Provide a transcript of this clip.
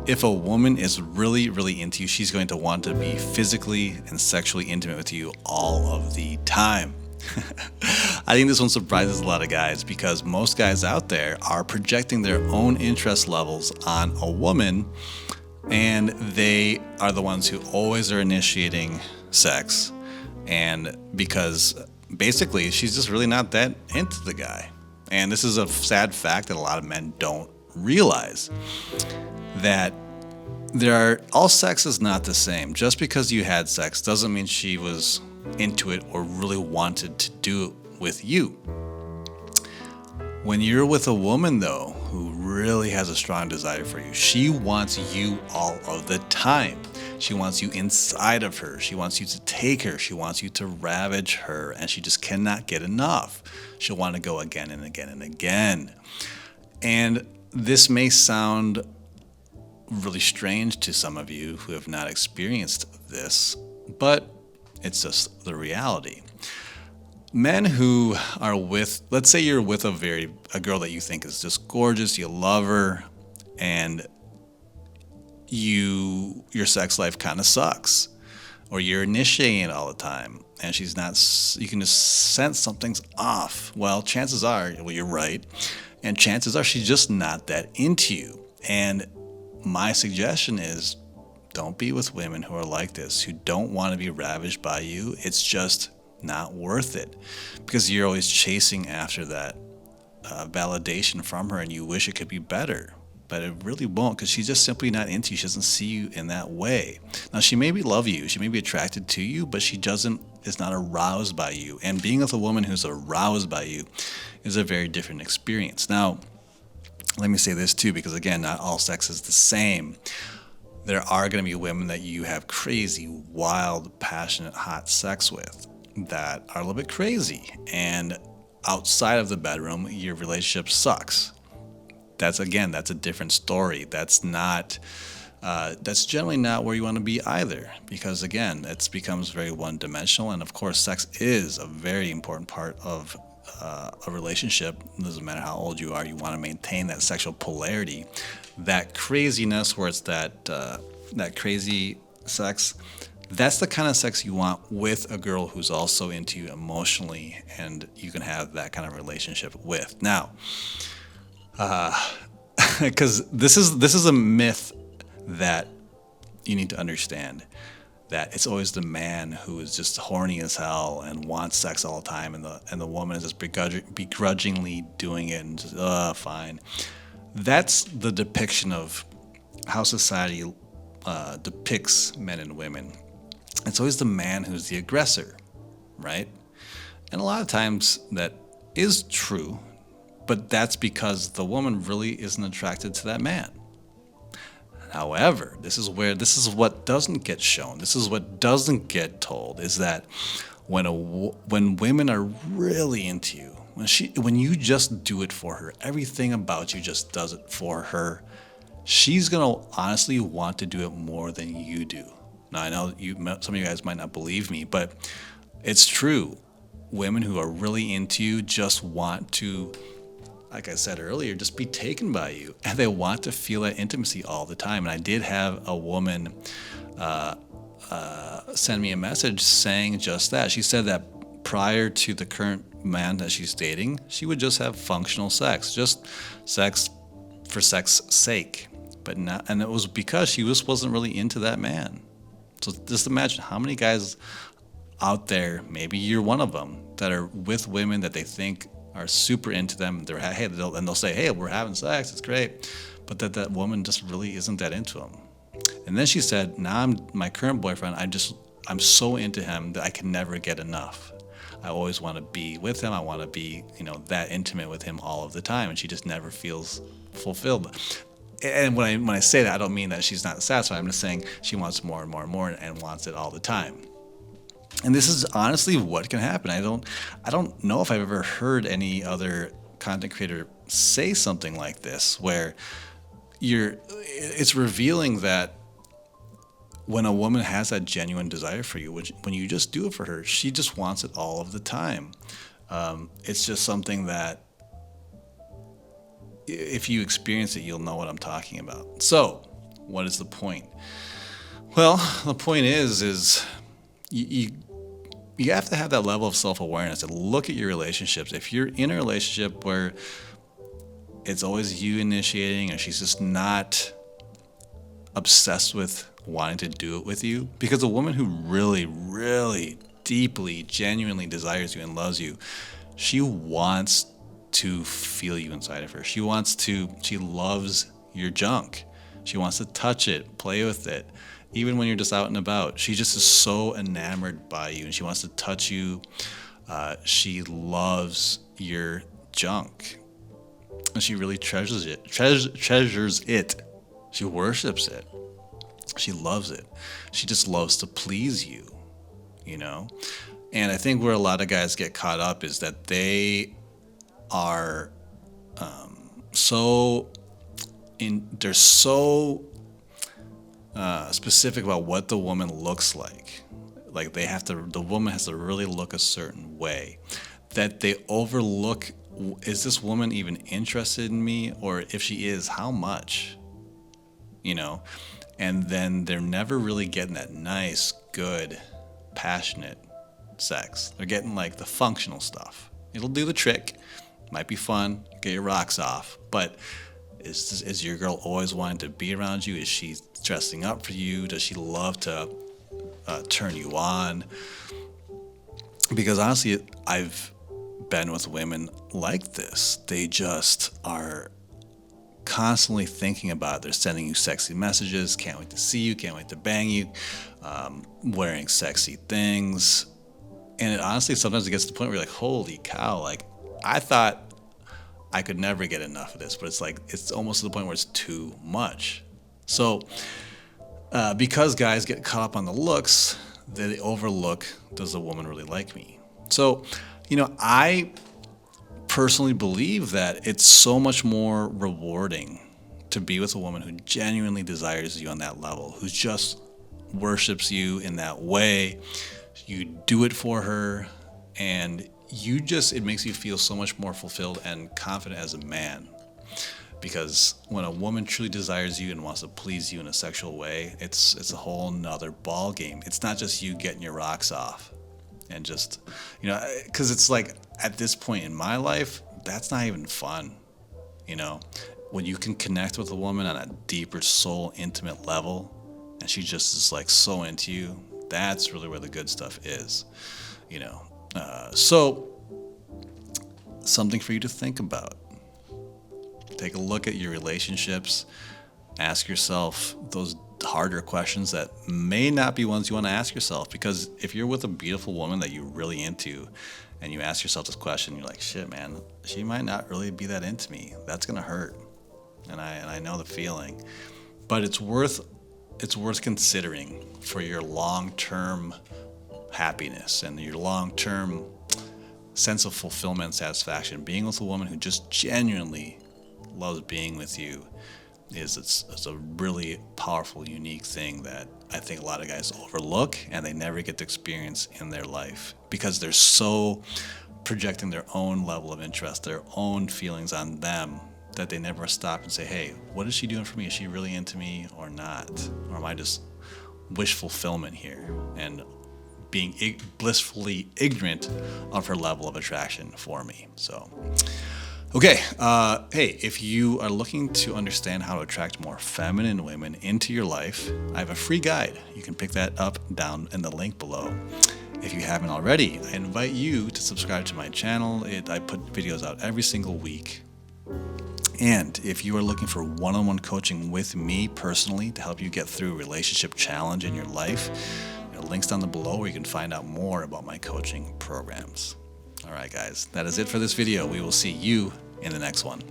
if a woman is really, really into you, she's going to want to be physically and sexually intimate with you all of the time. I think this one surprises a lot of guys because most guys out there are projecting their own interest levels on a woman, and they are the ones who always are initiating sex. And because basically she's just really not that into the guy. And this is a sad fact that a lot of men don't realize, that all sex is not the same. Just because you had sex doesn't mean she was into it or really wanted to do it with you. When you're with a woman, though, who really has a strong desire for you, she wants you all of the time. She wants you inside of her. She wants you to take her. She wants you to ravage her, and she just cannot get enough. She'll want to go again and again and again. And this may sound really strange to some of you who have not experienced this, but it's just the reality. Men who are with, let's say you're with a girl that you think is just gorgeous, you love her, and your sex life kind of sucks, or you're initiating it all the time, and she's not, you can just sense something's off. Well, chances are, you're right, and chances are she's just not that into you. And my suggestion is, don't be with women who are like this, who don't want to be ravished by you. It's just not worth it, because you're always chasing after that validation from her, and you wish it could be better, but it really won't, because she's just simply not into you. She doesn't see you in that way. Now, she may love you, she may be attracted to you, but she is not aroused by you. And being with a woman who's aroused by you is a very different experience. Now, let me say this too, because again, not all sex is the same. There are going to be women that you have crazy, wild, passionate, hot sex with that are a little bit crazy, and outside of the bedroom, your relationship sucks. That's a different story. That's generally not where you want to be either, because again, it becomes very one-dimensional. And of course, sex is a very important part of a relationship. It doesn't matter how old you are, you want to maintain that sexual polarity, that craziness where it's that crazy sex. That's the kind of sex you want with a girl who's also into you emotionally, and you can have that kind of relationship with. Now, because this is a myth that you need to understand, that it's always the man who is just horny as hell and wants sex all the time, and the woman is just begrudgingly doing it and just fine. That's the depiction of how society depicts men and women. It's always the man who's the aggressor, right? And a lot of times that is true, but that's because the woman really isn't attracted to that man. However, this is what doesn't get shown. This is what doesn't get told, is that when women are really into you, when you just do it for her, everything about you just does it for her, she's gonna honestly want to do it more than you do. Now, I know some of you guys might not believe me, but it's true. Women who are really into you just want to, like I said earlier, just be taken by you, and they want to feel that intimacy all the time. And I did have a woman send me a message saying just that. She said that prior to the current man that she's dating, she would just have functional sex, just sex for sex sake, but not, and it was because she wasn't really into that man. So just imagine how many guys out there, maybe you're one of them, that are with women that they think are super into them. They'll say, hey, we're having sex, it's great, but that woman just really isn't that into him. And then she said, now my current boyfriend, I'm so into him that I can never get enough. I always want to be with him. I want to be, that intimate with him all of the time, and she just never feels fulfilled. And when I say that, I don't mean that she's not satisfied. I'm just saying she wants more and more and more, and wants it all the time. And this is honestly what can happen. I don't know if I've ever heard any other content creator say something like this, where it's revealing that when a woman has that genuine desire for you, when you just do it for her, she just wants it all of the time. It's just something that if you experience it, you'll know what I'm talking about. So What is the point? Well, the point is you have to have that level of self-awareness and look at your relationships. If you're in a relationship where it's always you initiating and she's just not obsessed with wanting to do it with you, because a woman who really, really deeply, genuinely desires you and loves you, she wants to feel you inside of her. She loves your junk. She wants to touch it, play with it. Even when you're just out and about, she just is so enamored by you and she wants to touch you. She loves your junk. And she really treasures it. Treasures it. She worships it. She loves it. She just loves to please you, you know? And I think where a lot of guys get caught up is that they are they're so specific about what the woman looks like. Like the woman has to really look a certain way, that they overlook, is this woman even interested in me? Or if she is, how much? You know? And then they're never really getting that nice, good, passionate sex. They're getting like the functional stuff. It'll do the trick. Might be fun, get your rocks off. But is your girl always wanting to be around you? Is she dressing up for you? Does she love to turn you on? Because honestly, I've been with women like this. They just are constantly thinking about it. They're sending you sexy messages, can't wait to see you, can't wait to bang you, wearing sexy things. And it honestly, sometimes it gets to the point where you're like, holy cow, like I thought I could never get enough of this, but it's like, it's almost to the point where it's too much. So because guys get caught up on the looks, they overlook, does the woman really like me? So, you know, I personally believe that it's so much more rewarding to be with a woman who genuinely desires you on that level, who just worships you in that way. You do it for her, and it makes you feel so much more fulfilled and confident as a man. Because when a woman truly desires you and wants to please you in a sexual way, it's a whole nother ball game. It's not just you getting your rocks off and just, you know, because it's like at this point in my life, that's not even fun. You know, when you can connect with a woman on a deeper soul intimate level and she just is like so into you, that's really where the good stuff is, you know. So something for you to think about. Take a look at your relationships. Ask yourself those harder questions that may not be ones you want to ask yourself, because if you're with a beautiful woman that you're really into and you ask yourself this question, you're like, shit, man, she might not really be that into me. That's gonna hurt. And I know the feeling. But it's worth considering for your long-term happiness and your long-term sense of fulfillment and satisfaction. Being with a woman who just genuinely loves being with you it's a really powerful, unique thing that I think a lot of guys overlook and they never get to experience in their life because they're so projecting their own level of interest, their own feelings on them, that they never stop and say, hey, what is she doing for me? Is she really into me or not? Or am I just wish fulfillment here and being blissfully ignorant of her level of attraction for me? So, okay. Hey, if you are looking to understand how to attract more feminine women into your life, I have a free guide. You can pick that up down in the link below. If you haven't already, I invite you to subscribe to my channel. I put videos out every single week. And if you are looking for one-on-one coaching with me personally to help you get through a relationship challenge in your life, there are links down below where you can find out more about my coaching programs. All right, guys, that is it for this video. We will see you in the next one.